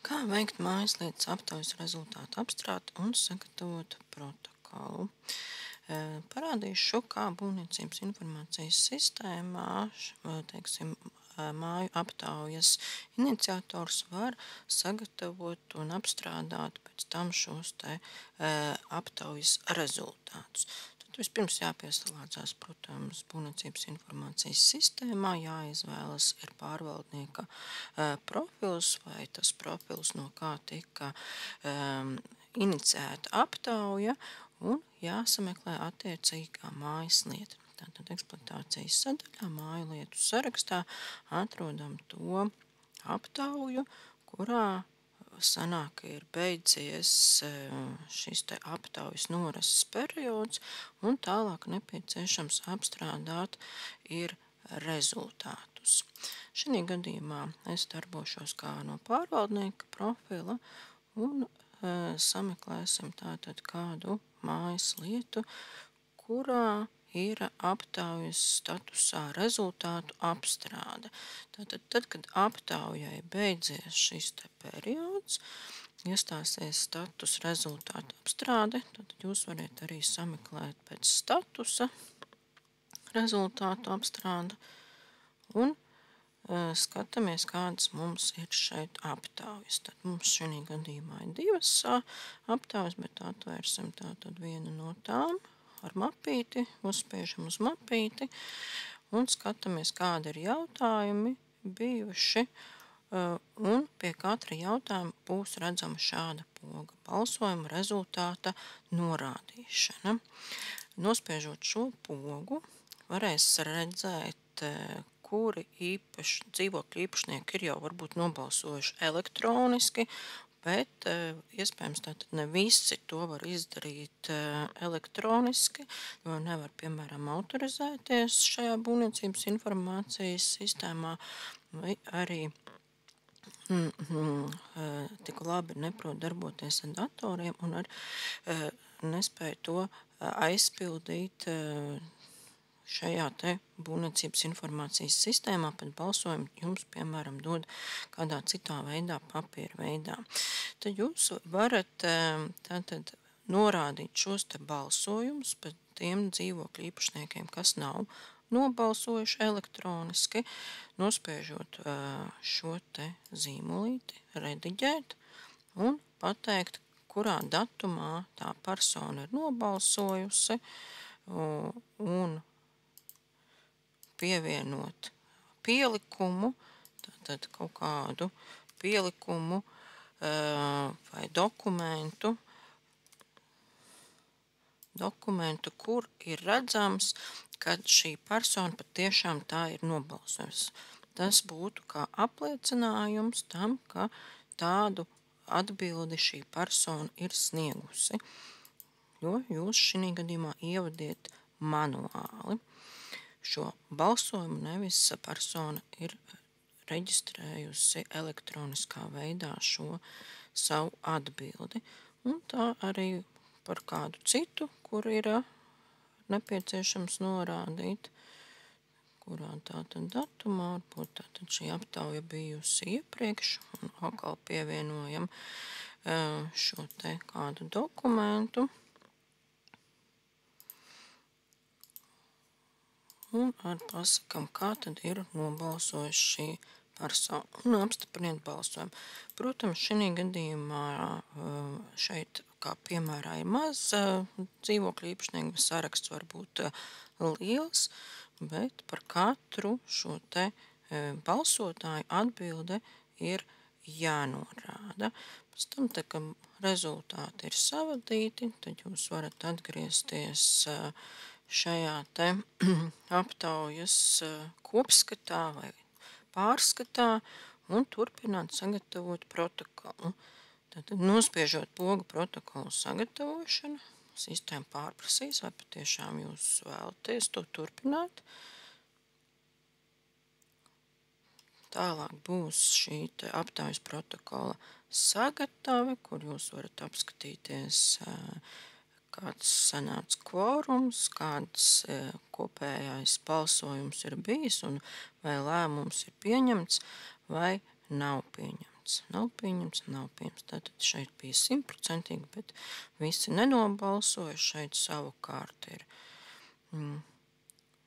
Kā veikt mājaslietas aptaujas rezultātu apstrādi un sagatavot protokolu? Parādīšu, kā būvniecības informācijas sistēmā, teiksim, māju aptaujas iniciators var sagatavot un apstrādāt pēc tam šos aptaujas rezultātus. Tad vispirms jāpieslēdzas, protams, būvniecības informācijas sistēmā, jāizvēlas ir pārvaldnieka profils vai tas profils, no kā tika inicēta aptauja, un jāsameklē attiecīgā mājas lieta. Tātad eksploatācijas sadaļā māju lietu sarakstā atrodam to aptauju, kurā sanāk, ir beidzies šis aptaujas norises periods, un tālāk nepieciešams apstrādāt ir rezultātus. Šī gadījumā es darbošos kā no pārvaldnieka profila un sameklēsim tātad kādu mājas lietu, kurā ir aptaujas statusā rezultātu apstrāde. Tātad, kad aptaujai beidzies šis periods, iestāsies status rezultātu apstrāde, tad jūs varat arī sameklēt pēc statusa rezultātu apstrāde un skatāmies, kādas mums ir šeit aptaujas. Tad mums šī gadījumā ir divas aptaujas, bet atvērsim tātad vienu no tām ar mapīti, uzspiežam uz mapīti un skatāmies, kādi ir jautājumi bijuši, un pie katra jautājuma būs redzama šāda poga balsojuma rezultāta norādīšana. Nospiežot šo pogu, varēs redzēt, kuri dzīvokļu īpašnieki ir jau varbūt nobalsojuši elektroniski, bet iespējams tātad ne visi to var izdarīt elektroniski, jo nevar, piemēram, autorizēties šajā būvniecības informācijas sistēmā, vai arī tik labi neprot darboties ar datoriem un arī nespēja to aizpildīt šajā būvniecības informācijas sistēmā, pat balsojumu jums, piemēram, dod kādā citā veidā, papīra veidā. Tad jūs varat tātad norādīt šos balsojumus par tiem dzīvokļu īpašniekiem, kas nav nobalsojuši elektroniski, nospiežot šo zīmolīti, rediģēt un pateikt, kurā datumā tā persona ir nobalsojusi un pievienot pielikumu, tātad kaut kādu pielikumu vai dokumentu, kur ir redzams, ka šī persona patiešām tā ir nobalsojusi. Tas būtu kā apliecinājums tam, ka tādu atbildi šī persona ir sniegusi, jo jūs šī gadījumā ievadiet manuāli šo balsojumu, nevis persona ir reģistrējusi elektroniskā veidā šo savu atbildi. Un tā arī par kādu citu, kur ir nepieciešams norādīt, kurā tātad datumā, varbūt tātad šī aptauja bijusi iepriekš, un atkal pievienojam šo kādu dokumentu. Un pasakam, kā tad ir nobalsojuši šī persona un apstipriniet balsojumu. Protams, šī gadījumā šeit, kā piemērā, ir maz dzīvokļu īpašnieku, saraksts var būt liels, bet par katru šo balsotāju atbilde ir jānorāda. Pēc tam, kad rezultāti ir savadīti, tad jūs varat atgriezties šajā aptaujas kopskatā vai pārskatā un turpināt sagatavot protokolu. Tātad nospiežot pogu protokolu sagatavošanu, sistēma pārprasīs, vai patiešām jūs vēlaties to turpināt. Tālāk būs šī aptaujas protokola sagatave, kur jūs varat apskatīties, kāds sanāca kvorums, kāds kopējais balsojums ir bijis un vai lēmums ir pieņemts vai nav pieņemts. pieņemts, nav pieņemts, nav pieņemts. Tātad šeit bija 100%, bet visi nenobalsoja. Šeit savukārt ir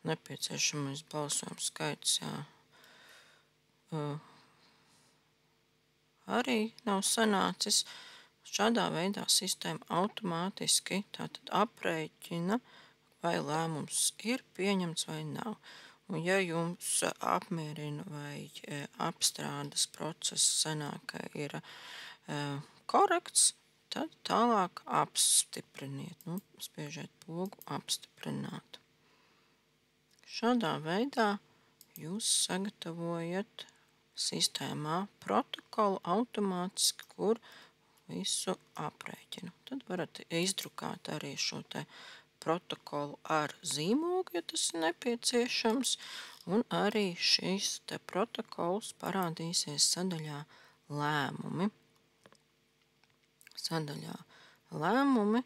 nepieciešamais balsojums skaits, arī nav sanācis. Šādā veidā sistēma automātiski tātad aprēķina, vai lēmums ir pieņemts vai nav. Un ja jums apmierina vai apstrādes process sanāk, ka ir korekts, tad tālāk apstipriniet. Spiežiet pogu apstiprināt. Šādā veidā jūs sagatavojat sistēmā protokolu automātiski, kur visu aprēķinu. Tad varat izdrukāt arī šo te protokolu ar zīmogu, ja tas ir nepieciešams, un arī šīs te protokols parādīsies sadaļā lēmumi. Sadaļā lēmumi,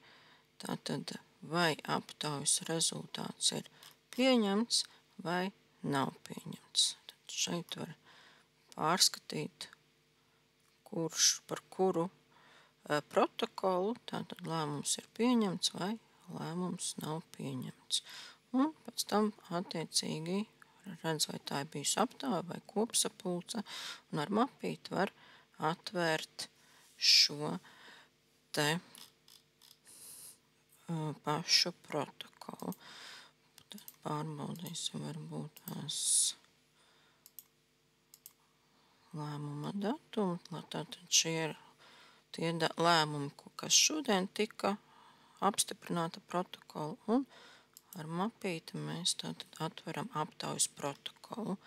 tātad vai aptaujas rezultāts ir pieņemts vai nav pieņemts. Tad šeit var pārskatīt, par kuru protokolu tātad lēmums ir pieņemts vai lēmums nav pieņemts. Un pēc tam attiecīgi redz, vai tā ir bijusi aptauja vai kopsapulce, un ar mapīti var atvērt šo te pašu protokolu. Tad pārbaudīsim varbūt tās lēmuma datumu. Tātad šie ir tie lēmumi, kas šodien tika apstiprināta protokolu, un ar mapīti mēs tātad atveram aptaujas protokolu.